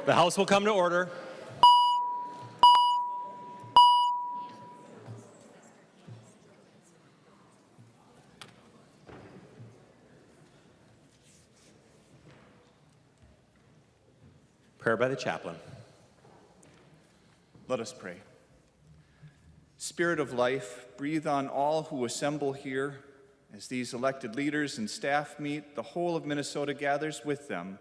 The House will come to order. Prayer by the chaplain. Let us pray. Spirit of life, breathe on all who assemble here. As these elected leaders and staff meet, the whole of Minnesota gathers with them.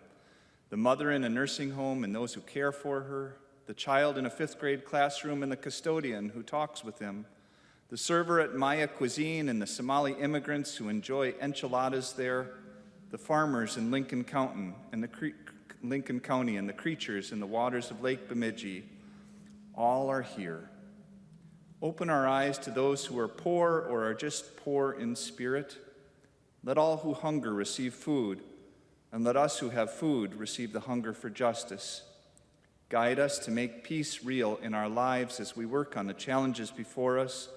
The mother in a nursing home and those who care for her, the child in a 5th grade classroom and the custodian who talks with him, the server at Maya Cuisine and the Somali immigrants who enjoy enchiladas there, the farmers in Lincoln County and the creatures in the waters of Lake Bemidji, all are here. Open our eyes to those who are poor or are just poor in spirit. Let all who hunger receive food, and let us who have food receive the hunger for justice. Guide us to make peace real in our lives as we work on the challenges before us.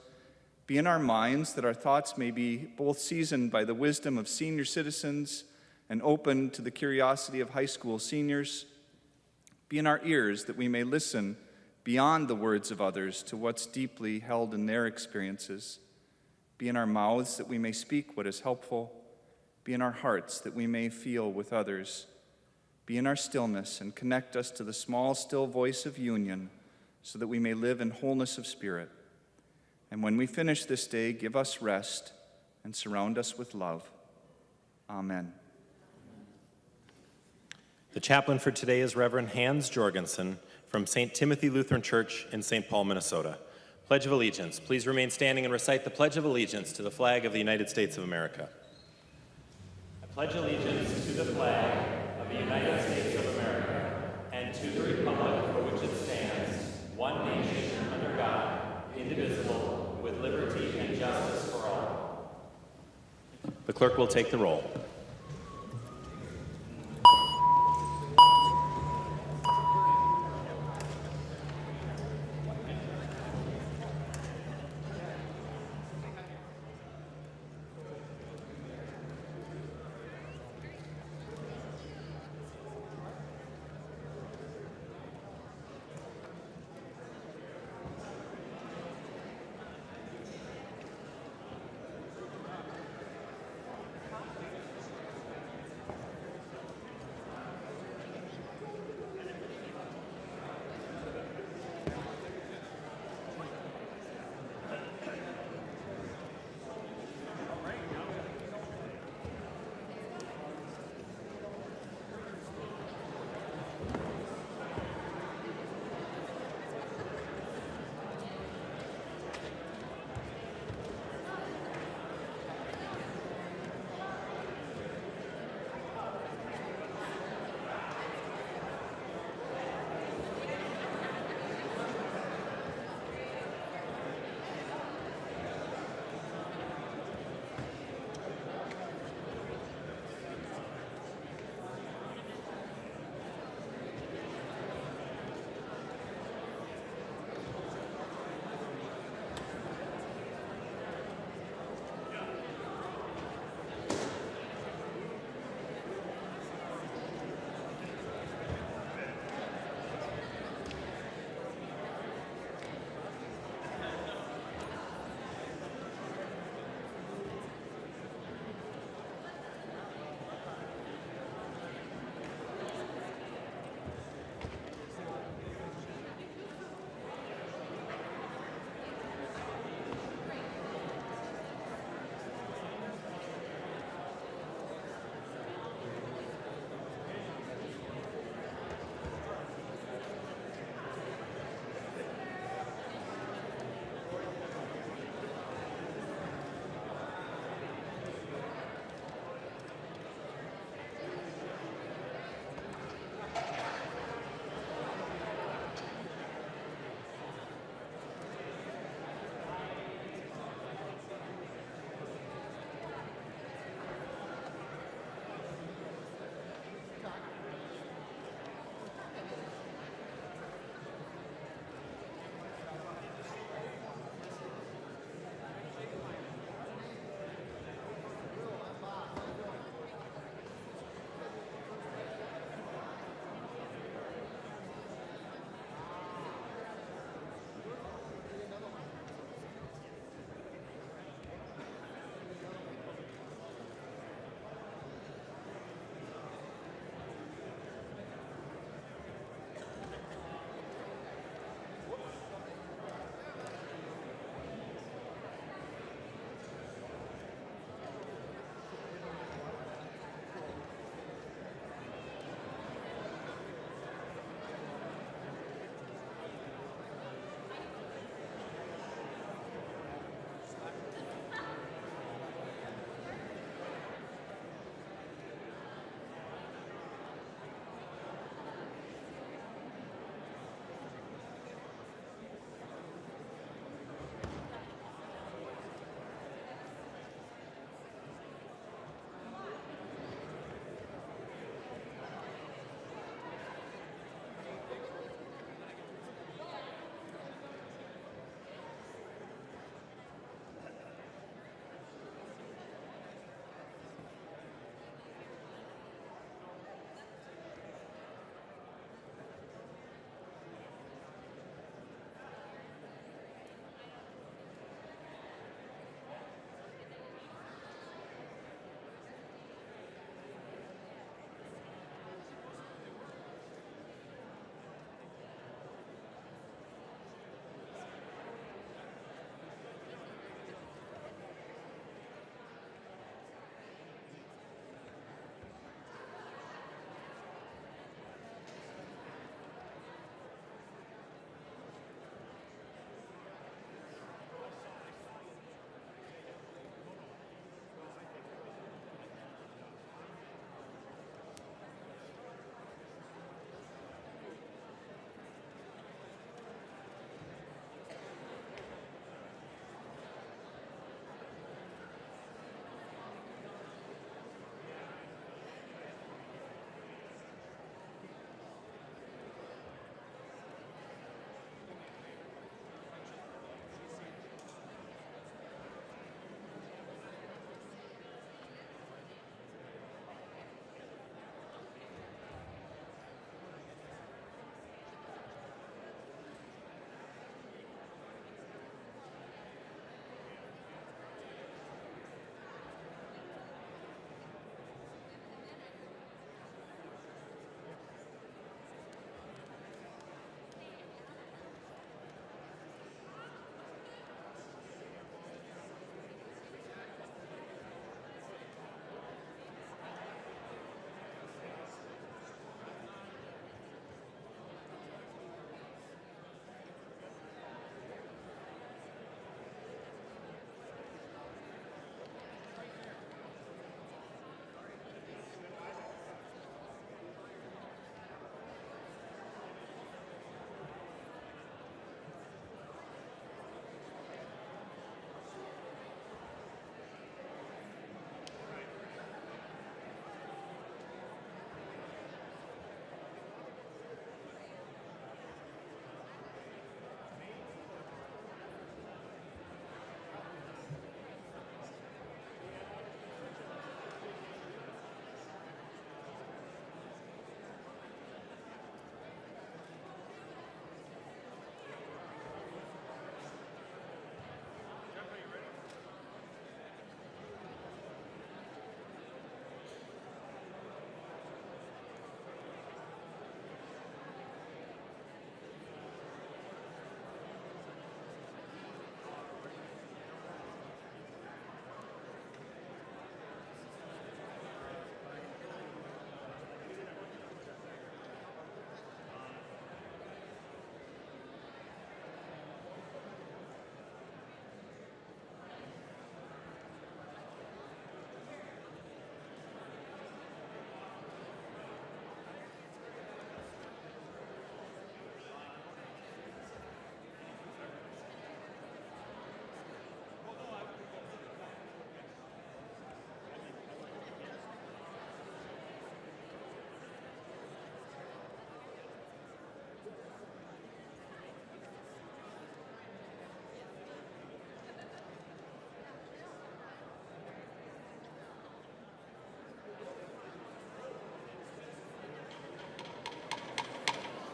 Be in our minds that our thoughts may be both seasoned by the wisdom of senior citizens and open to the curiosity of high school seniors. Be in our ears that we may listen beyond the words of others to what's deeply held in their experiences. Be in our mouths that we may speak what is helpful. Be in our hearts that we may feel with others. Be in our stillness and connect us to the small, still voice of union so that we may live in wholeness of spirit. And when we finish this day, give us rest and surround us with love. Amen. The chaplain for today is Reverend Hans Jorgensen from St. Timothy Lutheran Church in St. Paul, Minnesota. Pledge of Allegiance. Please remain standing and recite the Pledge of Allegiance to the flag of the United States of America. I pledge allegiance to the flag of the United States of America and to the republic for which it stands, one nation under God, indivisible, with liberty and justice for all. The clerk will take the roll.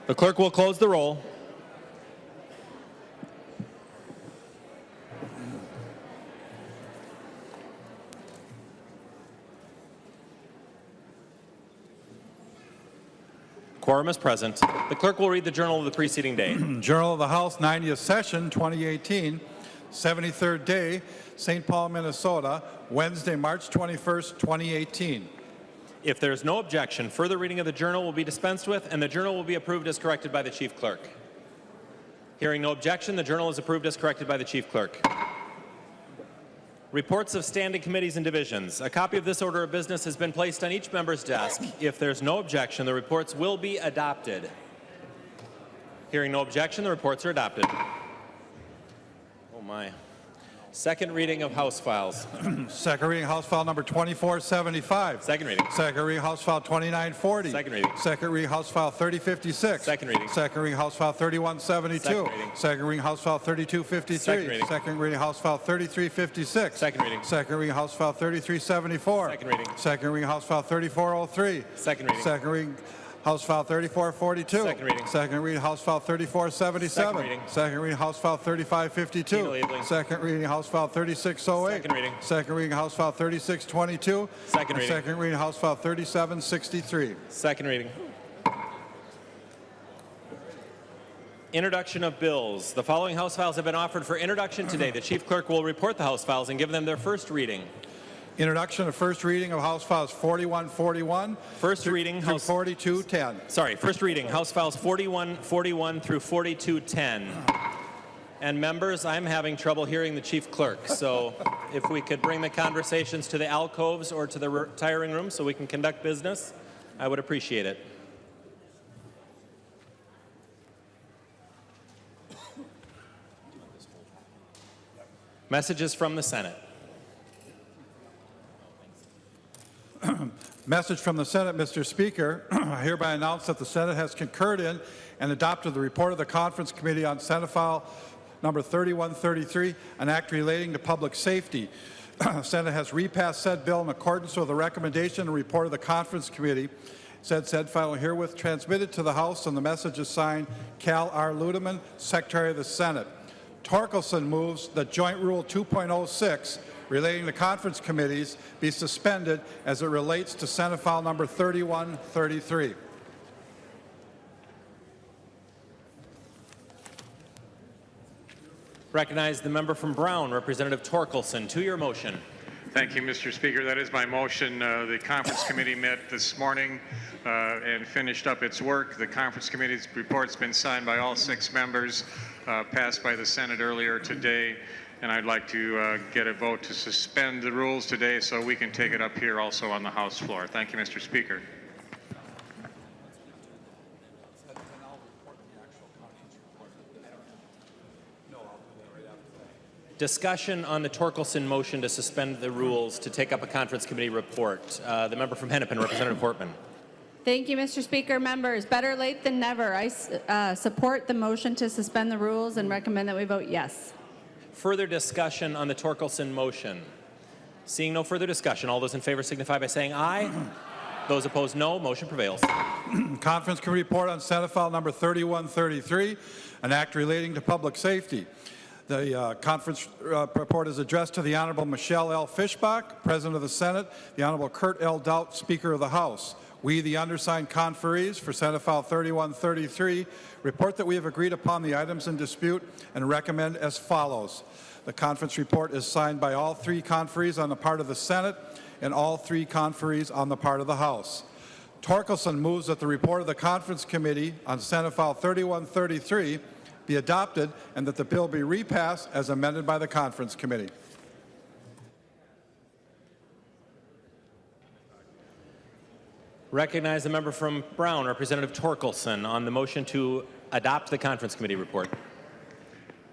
The clerk will close the roll. Quorum is present. The clerk will read the journal of the preceding day. Journal of the House, 90th Session, 2018, 73rd day, St. Paul, Minnesota, Wednesday, March 21st, 2018. If there is no objection, further reading of the journal will be dispensed with, and the journal will be approved as corrected by the Chief Clerk. Hearing no objection, the journal is approved as corrected by the Chief Clerk. Reports of standing committees and divisions. A copy of this order of business has been placed on each member's desk. If there's no objection, the reports will be adopted. Hearing no objection, the reports are adopted. Oh my. Second reading of House files. Second reading, House File number 2475. Second reading. Second reading, House File 2940. Second reading. Second reading, House File 3056. Second reading. Second reading, House File 3172. Second reading. Second reading, House File 3253. Second reading. Second reading, House File 3356. Second reading. Second reading, House File 3374. Second reading. Second reading, House File 3403. Second reading. Second reading, House File 3442. Second reading. Second reading, House File 3477. Second reading. Second reading, House File 3552. Tina Liebling. Second reading, House File 3608. Second reading. Second reading, House File 3622. Second And reading. Second reading, House File 3763. Second reading. Introduction of bills. The following House files have been offered for introduction today. The Chief Clerk will report the House files and give them their first reading. Introduction of first reading of House Files 4141. First reading, through House... 4210. Sorry, first reading, House Files 4141 through 4210. And members, I'm having trouble hearing the Chief Clerk, so if we could bring the conversations to the alcoves or to the retiring room so we can conduct business, I would appreciate it. Messages from the Senate. Message from the Senate, Mr. Speaker. I hereby announce that the Senate has concurred in and adopted the report of the Conference Committee on Senate File number 3133, an act relating to public safety. Senate has repassed said bill in accordance with the recommendation and report of the Conference Committee. Said file herewith transmitted to the House, and the message is signed Cal R. Ludeman, Secretary of the Senate. Torkelson moves that Joint Rule 2.06 relating to conference committees be suspended as it relates to Senate File number 3133. Recognize the member from Brown, Representative Torkelson. To your motion. Thank you, Mr. Speaker. That is my motion. The conference committee met this morning and finished up its work. The conference committee's report's been signed by all 6 members, passed by the Senate earlier today, and I'd like to get a vote to suspend the rules today so we can take it up here also on the House floor. Thank you, Mr. Speaker. Discussion on the Torkelson motion to suspend the rules to take up a conference committee report. The member from Hennepin, Representative Portman. Thank you, Mr. Speaker. Members, better late than never. I support the motion to suspend the rules and recommend that we vote yes. Further discussion on the Torkelson motion. Seeing no further discussion, all those in favor signify by saying aye. Those opposed, no. Motion prevails. Conference Committee report on Senate File number 3133, an act relating to public safety. The conference report is addressed to the Honorable Michelle L. Fischbach, President of the Senate, the Honorable Kurt L. Doudt, Speaker of the House. We, the undersigned conferees for Senate File 3133, report that we have agreed upon the items in dispute and recommend as follows. The conference report is signed by all 3 conferees on the part of the Senate and all 3 conferees on the part of the House. Torkelson moves that the report of the Conference Committee on Senate File 3133 be adopted and that the bill be repassed as amended by the Conference Committee. Recognize the member from Brown, Representative Torkelson, on the motion to adopt the Conference Committee report.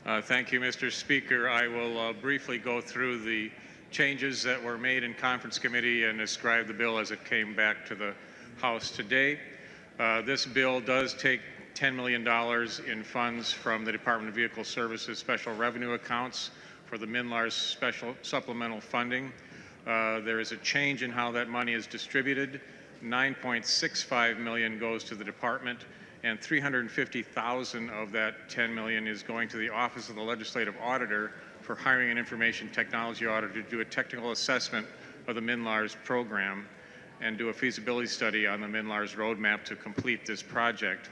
Thank you, Mr. Speaker. I will briefly go through the changes that were made in Conference Committee and describe the bill as it came back to the House today. This bill does take $10 million in funds from the Department of Vehicle Services special revenue accounts for the MNLARS special supplemental funding. There is a change in how that money is distributed. $9.65 million goes to the department and $350,000 of that $10 million is going to the Office of the Legislative Auditor for hiring an information technology auditor to do a technical assessment of the MNLARS program and do a feasibility study on the MNLARS roadmap to complete this project.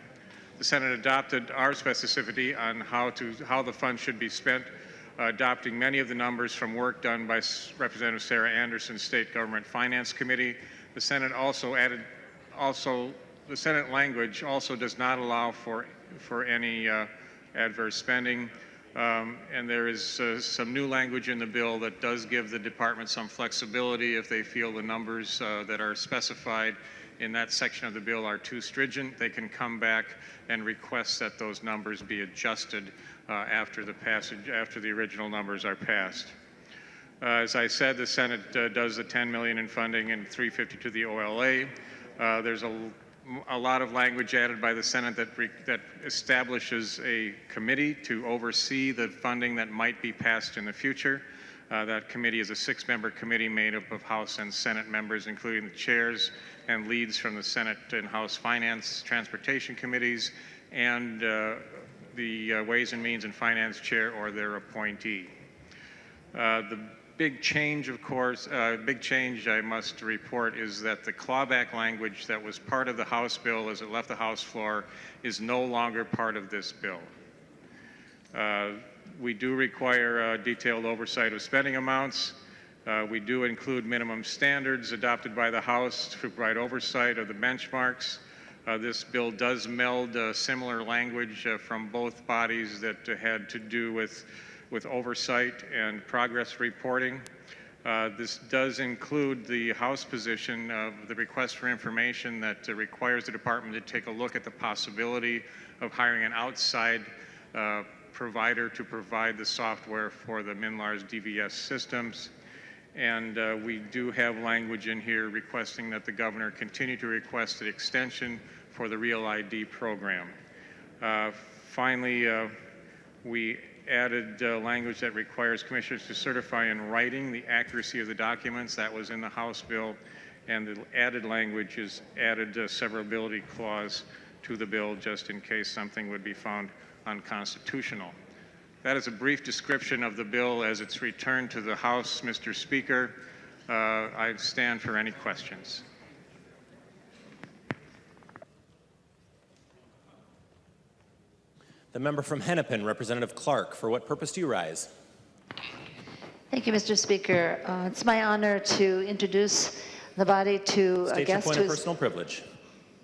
The Senate adopted our specificity on how the funds should be spent, adopting many of the numbers from work done by Representative Sarah Anderson, State Government Finance Committee. The Senate also added, the Senate language also does not allow for any adverse spending. And there is some new language in the bill that does give the department some flexibility if they feel the numbers that are specified in that section of the bill are too stringent. They can come back and request that those numbers be adjusted after the original numbers are passed. As I said, the Senate does the $10 million in funding and $350 to the OLA. There's a lot of language added by the Senate that establishes a committee to oversee the funding that might be passed in the future. That committee is a 6-member committee made up of House and Senate members, including the chairs and leads from the Senate and House Finance, Transportation Committees, and the Ways and Means and Finance Chair or their appointee. The big change, of course, big change I must report is that the clawback language that was part of the House bill as it left the House floor is no longer part of this bill. We do require detailed oversight of spending amounts. We do include minimum standards adopted by the House to provide oversight of the benchmarks. This bill does meld similar language from both bodies that had to do with oversight and progress reporting. This does include the House position of the request for information that requires the department to take a look at the possibility of hiring an outside provider to provide the software for the MNLARS DVS systems. And we do have language in here requesting that the governor continue to request an extension for the Real ID program. Finally, we added language that requires commissioners to certify in writing the accuracy of the documents. That was in the House bill, and the added language is added a severability clause to the bill just in case something would be found unconstitutional. That is a brief description of the bill as it's returned to the House, Mr. Speaker. I stand for any questions. The member from Hennepin, Representative Clark. For what purpose do you rise? Thank you, Mr. Speaker. It's my honor to introduce the body to a State your guest point who of is... personal privilege.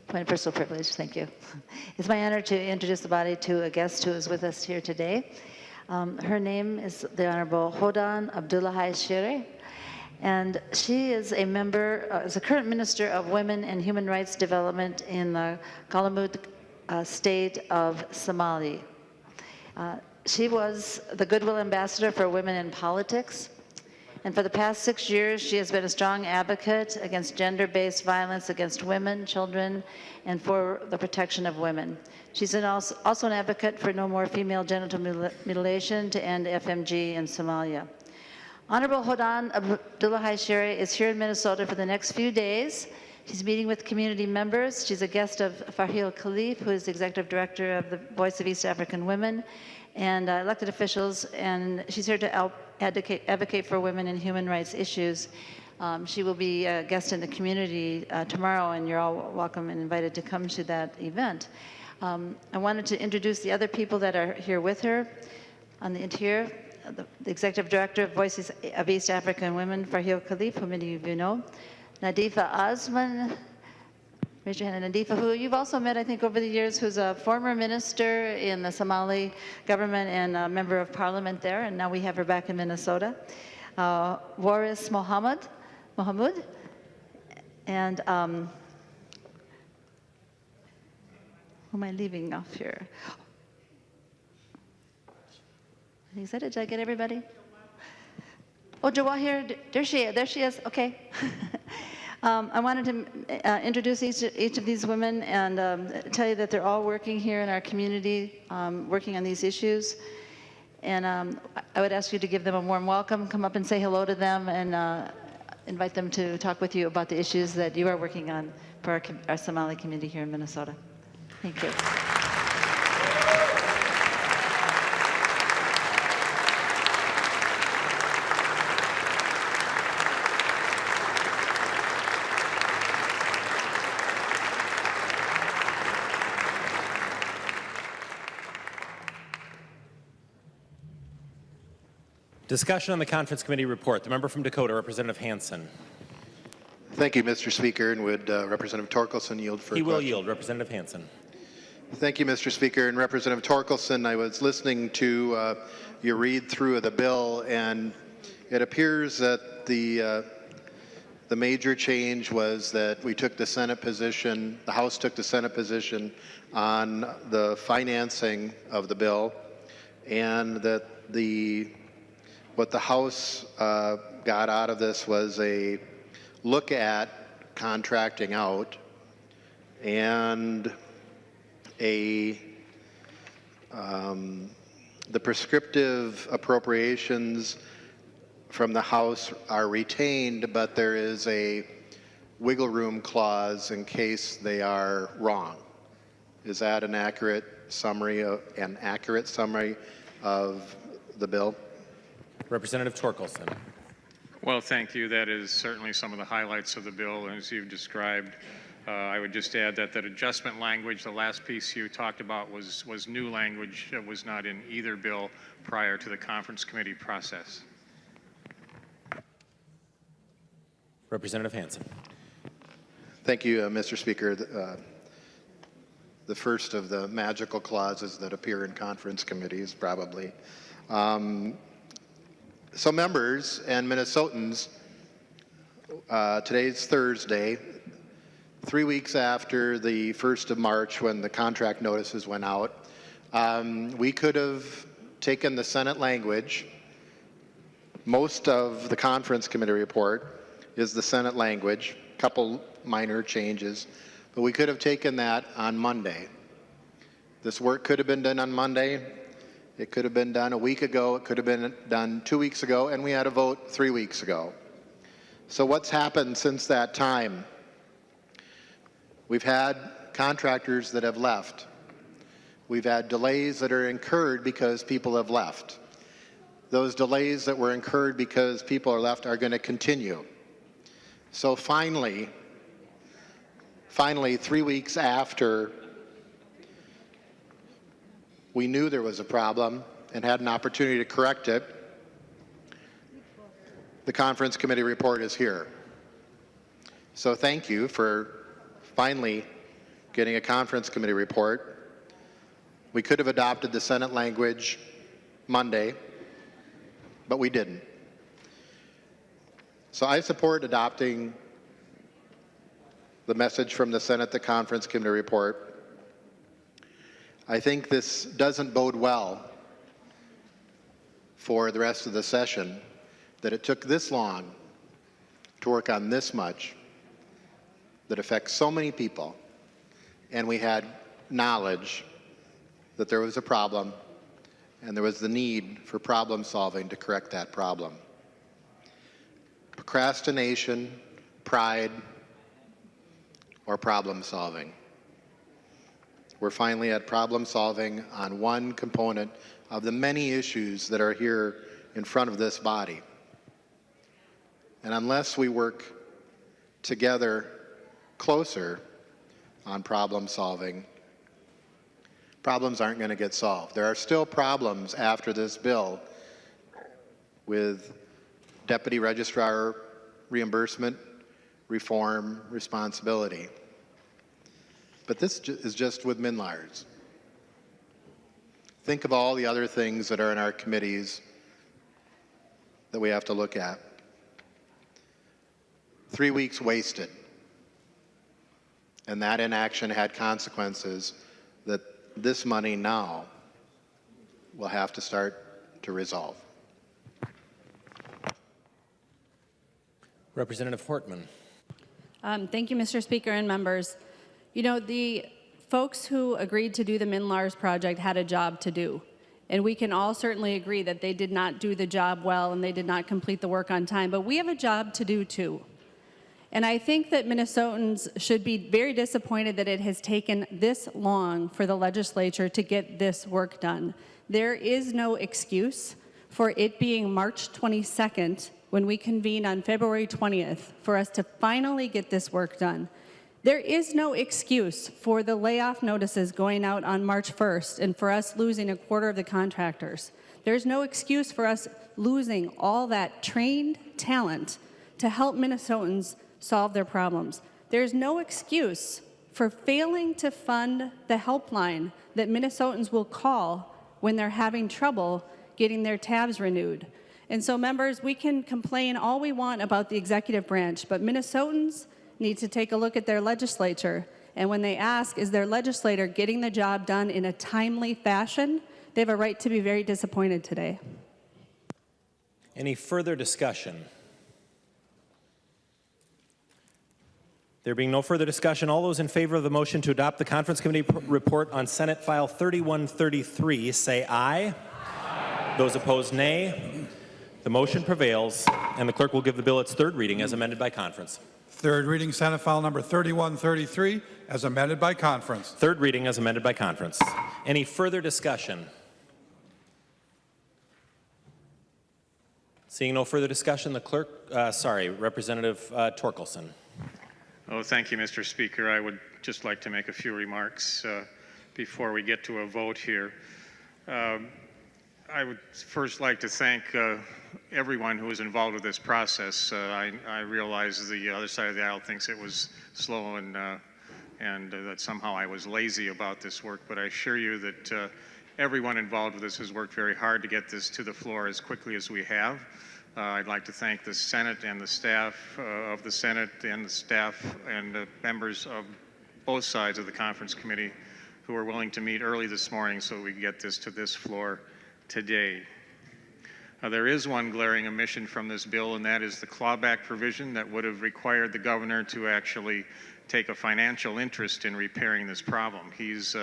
Point of personal privilege, thank you. It's my honor to introduce the body to a guest who is with us here today. Her name is the Honorable Hodan Abdullahi Shere, and she is a member, is a current Minister of Women and Human Rights Development in the Kalamud state of Somali. She was the Goodwill Ambassador for Women in Politics, and for the past 6 years, she has been a strong advocate against gender-based violence against women, children, and for the protection of women. She's also an advocate for no more female genital mutilation to end FMG in Somalia. Honorable Hodan Abdullahi Shere is here in Minnesota for the next few days. She's meeting with community members. She's a guest of Farhil Khalif, who is the Executive Director of the Voice of East African Women, and elected officials, and she's here to advocate for women and human rights issues. She will be a guest in the community tomorrow, and you're all welcome and invited to come to that event. I wanted to introduce the other people that are here with her on the interior. The Executive Director of Voices of East African Women, Farhil Khalif, who many of you know. Nadifa Osman, raise your hand. Nadifa, who you've also met, I think, over the years, who's a former minister in the Somali government and a member of parliament there, and now we have her back in Minnesota. Waris Mohammed, and who am I leaving off here? Is that it? Did I get everybody? Oh, Jawahir, there she is, okay. I wanted to introduce each of these women and tell you that they're all working here in our community, working on these issues. And I would ask you to give them a warm welcome, come up and say hello to them, and invite them to talk with you about the issues that you are working on for our Somali community here in Minnesota. Thank you. Discussion on the Conference Committee report. The member from Dakota, Representative Hansen. Thank you, Mr. Speaker, and would Representative Torkelson yield for a He will question? yield. Representative Hansen. Thank you, Mr. Speaker. And Representative Torkelson, I was listening to your read through of the bill, and it appears that the major change was that we took the Senate position, the House took the Senate position on the financing of the bill, and that what the House got out of this was a look at contracting out and the prescriptive appropriations from the House are retained, but there is a wiggle room clause in case they are wrong. Is that an accurate summary of the bill? Representative Torkelson. Well, thank you. That is certainly some of the highlights of the bill, as you've described. I would just add that adjustment language, the last piece you talked about, was new language that was not in either bill prior to the conference committee process. Representative Hansen. Thank you, Mr. Speaker. The first of the magical clauses that appear in conference committees, probably. So members and Minnesotans, today's Thursday, 3 weeks after the 1st of March when the contract notices went out. We could have taken the Senate language. Most of the conference committee report is the Senate language, a couple minor changes, but we could have taken that on Monday. This work could have been done on Monday. It could have been done a week ago. It could have been done 2 weeks ago, and we had a vote 3 weeks ago. So what's happened since that time? We've had contractors that have left. We've had delays that are incurred because people have left. Those delays that were incurred because people are left are going to continue. So finally, 3 weeks after we knew there was a problem and had an opportunity to correct it, the conference committee report is here. So thank you for finally getting a conference committee report. We could have adopted the Senate language Monday, but we didn't. So I support adopting the message from the Senate, the conference committee report. I think this doesn't bode well for the rest of the session, that it took this long to work on this much that affects so many people, and we had knowledge that there was a problem and there was the need for problem solving to correct that problem. Procrastination, pride, or problem solving. We're finally at problem solving on one component of the many issues that are here in front of this body. And unless we work together closer on problem solving, problems aren't going to get solved. There are still problems after this bill with deputy registrar reimbursement, reform, responsibility. But this is just with MNLARS. Think of all the other things that are in our committees that we have to look at. 3 weeks wasted. And that inaction had consequences that this money now will have to start to resolve. Representative Hortman. Thank you, Mr. Speaker and members. You know, the folks who agreed to do the MNLARS project had a job to do. And we can all certainly agree that they did not do the job well and they did not complete the work on time. But we have a job to do too. And I think that Minnesotans should be very disappointed that it has taken this long for the legislature to get this work done. There is no excuse for it being March 22nd when we convene on February 20th for us to finally get this work done. There is no excuse for the layoff notices going out on March 1st and for us losing a quarter of the contractors. There's no excuse for us losing all that trained talent to help Minnesotans solve their problems. There's no excuse for failing to fund the helpline that Minnesotans will call when they're having trouble getting their tabs renewed. And so, members, we can complain all we want about the executive branch, but Minnesotans need to take a look at their legislature. And when they ask, is their legislator getting the job done in a timely fashion, they have a right to be very disappointed today. Any further discussion? There being no further discussion, all those in favor of the motion to adopt the Conference Committee report on Senate File 3133 say aye. Aye. Those opposed, nay. The motion prevails, and the clerk will give the bill its third reading as amended by conference. Third reading, Senate File number 3133, as amended by conference. Third reading as amended by conference. Any further discussion? Seeing no further discussion, the clerk, Representative Torkelson. Oh, thank you, Mr. Speaker. I would just like to make a few remarks before we get to a vote here. I would first like to thank everyone who was involved with this process. I realize the other side of the aisle thinks it was slow and that somehow I was lazy about this work, but I assure you that everyone involved with this has worked very hard to get this to the floor as quickly as we have. I'd like to thank the Senate and the staff of the Senate and the staff and the members of both sides of the conference committee who were willing to meet early this morning so we could get this to this floor today. There is one glaring omission from this bill, and that is the clawback provision that would have required the governor to actually take a financial interest in repairing this problem. He's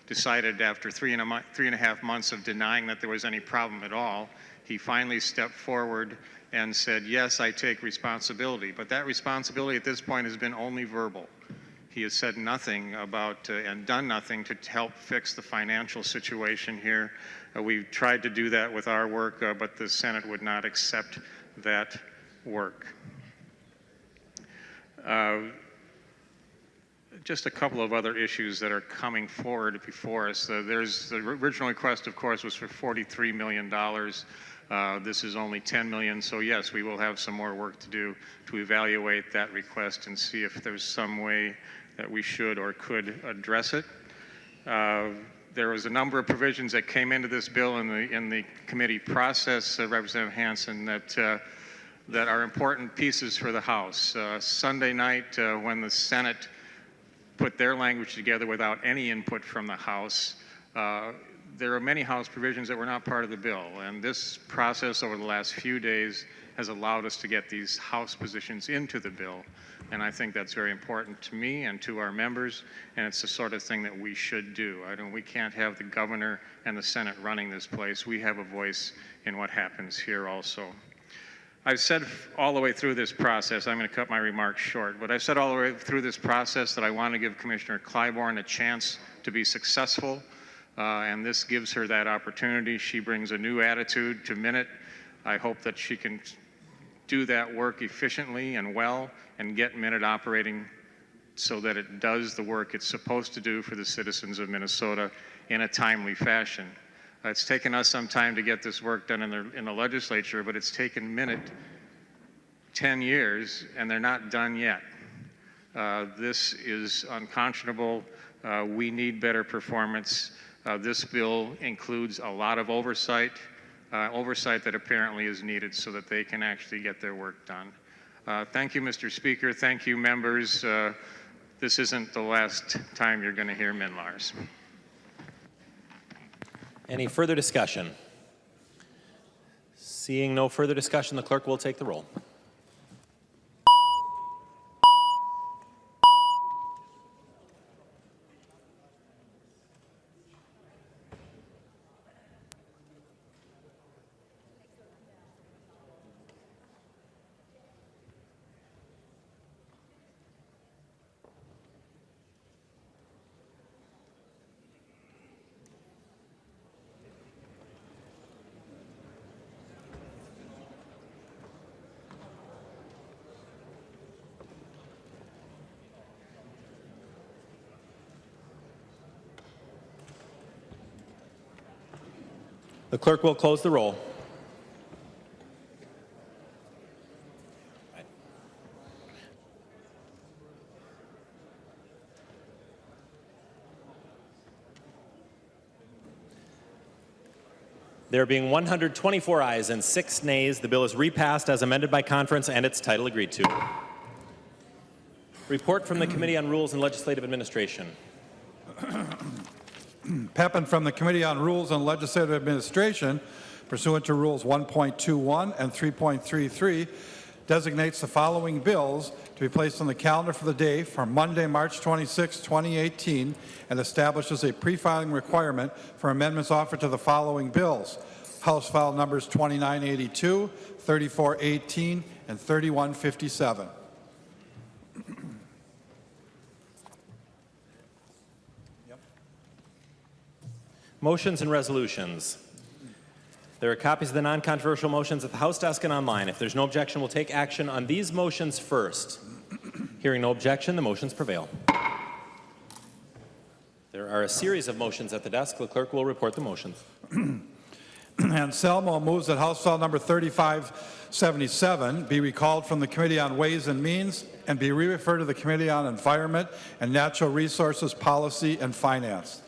decided after three and a half months of denying that there was any problem at all, he finally stepped forward and said, yes, I take responsibility. But that responsibility at this point has been only verbal. He has said nothing about and done nothing to help fix the financial situation here. We've tried to do that with our work, but the Senate would not accept that work. Just a couple of other issues that are coming forward before us. There's the original request, of course, was for $43 million. This is only $10 million, so yes, we will have some more work to do to evaluate that request and see if there's some way that we should or could address it. There was a number of provisions that came into this bill in the committee process, Representative Hansen, that are important pieces for the House. Sunday night, when the Senate put their language together without any input from the House, there are many House provisions that were not part of the bill, and this process over the last few days has allowed us to get these House positions into the bill, and I think that's very important to me and to our members, and it's the sort of thing that we should do. We can't have the governor and the Senate running this place. We have a voice in what happens here also. I've said all the way through this process, I'm going to cut my remarks short, but I've said all the way through this process that I want to give Commissioner Clybourne a chance to be successful. And this gives her that opportunity. She brings a new attitude to Minute. I hope that she can do that work efficiently and well and get Minute operating so that it does the work it's supposed to do for the citizens of Minnesota in a timely fashion. It's taken us some time to get this work done in the legislature, but it's taken Minute 10 years, and they're not done yet. This is unconscionable. We need better performance. This bill includes a lot of oversight that apparently is needed so that they can actually get their work done. Thank you, Mr. Speaker. Thank you, members. This isn't the last time you're going to hear MNLARS. Any further discussion? Seeing no further discussion, the clerk will take the roll. The clerk will close the roll. There being 124 ayes and 6 nays, the bill is repassed as amended by conference and its title agreed to. Report from the Committee on Rules and Legislative Administration. Pepin from the Committee on Rules and Legislative Administration, pursuant to Rules 1.21 and 3.33, designates the following bills to be placed on the calendar for the day for Monday, March 26, 2018, and establishes a pre-filing requirement for amendments offered to the following bills: House File numbers 2982, 3418, and 3157. Motions and resolutions. There are copies of the non-controversial motions at the House desk and online. If there's no objection, we'll take action on these motions first. Hearing no objection, the motions prevail. There are a series of motions at the desk. The clerk will report the motions. Anselmo moves that House File number 3577 be recalled from the Committee on Ways and Means and be re-referred to the Committee on Environment and Natural Resources Policy and Finance.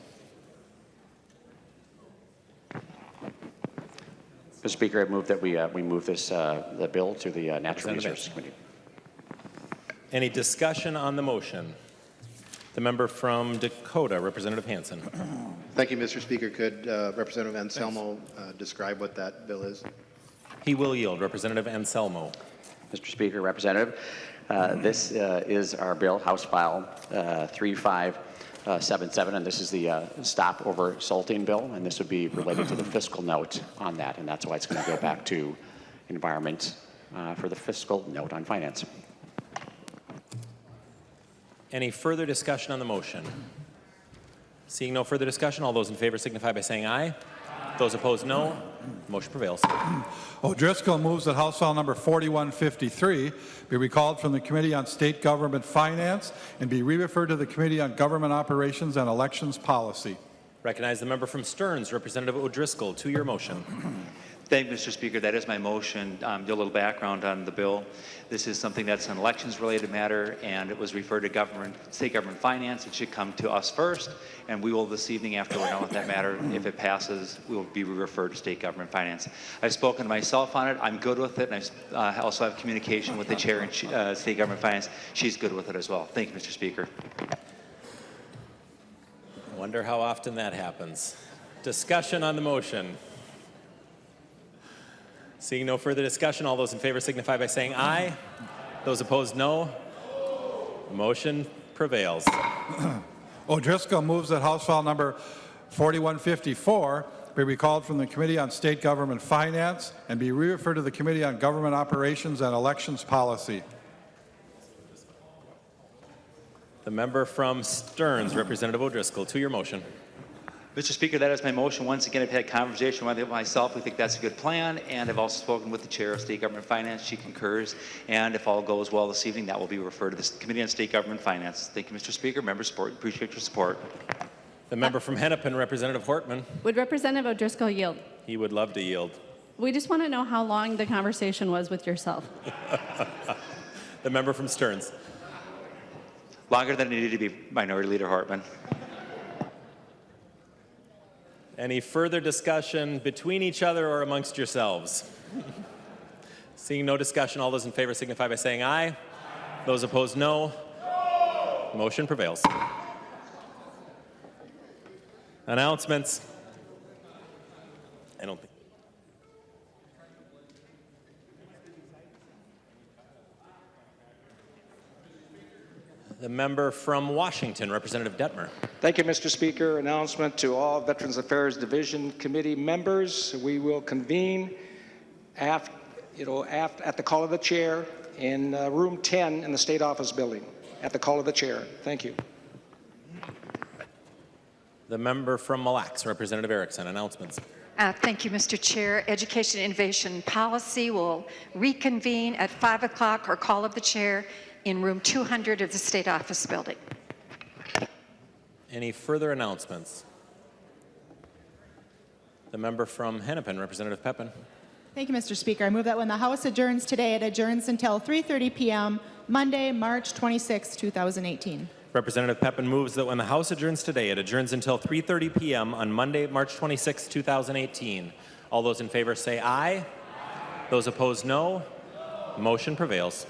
Mr. Speaker, I move that we move this the bill to the Natural Resources Committee. Any discussion on the motion? The member from Dakota, Representative Hansen. Thank you, Mr. Speaker. Could Representative Anselmo describe what that bill is? He will yield. Representative Anselmo. Mr. Speaker, Representative, this is our bill, House File 3577, and this is the stopover salting bill, and this would be related to the fiscal note on that, and that's why it's going to go back to Environment for the fiscal note on finance. Any further discussion on the motion? Seeing no further discussion, all those in favor signify by saying aye. Those opposed, no. Motion prevails. O'Driscoll moves that House File number 4153 be recalled from the Committee on State Government Finance and be re-referred to the Committee on Government Operations and Elections Policy. Recognize the member from Stearns, Representative O'Driscoll, to your motion. Thank you, Mr. Speaker. That is my motion. Do a little background on the bill. This is something that's an elections-related matter, and it was referred to state government finance. It should come to us first, and we will this evening, after we're done with that matter, if it passes, we will be referred to state government finance. I've spoken to myself on it. I'm good with it, and I also have communication with the chair in state government finance. She's good with it as well. Thank you, Mr. Speaker. Wonder how often that happens. Discussion on the motion. Seeing no further discussion, all those in favor signify by saying aye. Those opposed, no. Motion prevails. O'Driscoll moves that House File number 4154 be recalled from the Committee on State Government Finance and be re-referred to the Committee on Government Operations and Elections Policy. The member from Stearns, Representative O'Driscoll, to your motion. Mr. Speaker, that is my motion. Once again, I've had conversation with myself. We think that's a good plan, and I've also spoken with the chair of State Government Finance. She concurs, and if all goes well this evening, that will be referred to the Committee on State Government Finance. Thank you, Mr. Speaker. Member support. Appreciate your support. The member from Hennepin, Representative Hortman. Would Representative O'Driscoll yield? He would love to yield. We just want to know how long the conversation was with yourself. The member from Stearns. Longer than it needed to be, Minority Leader Hartman. Any further discussion between each other or amongst yourselves? Seeing no discussion, all those in favor signify by saying aye. Those opposed, no. Motion prevails. Announcements. I don't think. The member from Washington, Representative Detmer. Thank you, Mr. Speaker. Announcement to all Veterans Affairs Division Committee members. We will convene at the call of the chair in room 10 in the State Office building, at the call of the chair. Thank you. The member from Mille Lacs, Representative Erickson. Announcements. Thank you, Mr. Chair. Education Innovation Policy will reconvene at 5 o'clock or call of the chair in room 200 of the State Office building. Any further announcements? The member from Hennepin, Representative Pepin. Thank you, Mr. Speaker. I move that when the House adjourns today, it adjourns until 3:30 p.m. Monday, March 26, 2018. Representative Pepin moves that when the House adjourns today, it adjourns until 3:30 p.m. on Monday, March 26, 2018. All those in favor say aye. Aye. Those opposed, no. Motion prevails.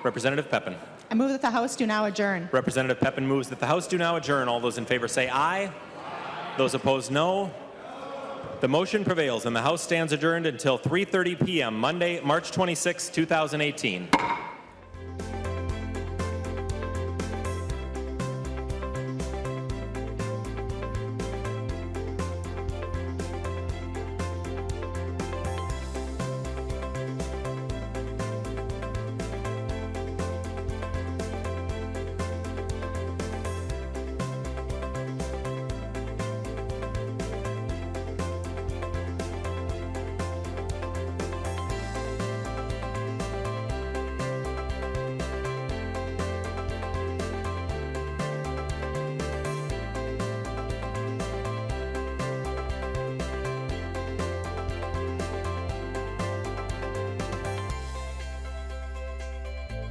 Representative Pepin. I move that the House do now adjourn. Representative Pepin moves that the House do now adjourn. All those in favor say aye. Aye. Those opposed, no. The motion prevails and the House stands adjourned until 3:30 p.m. Monday, March 26, 2018.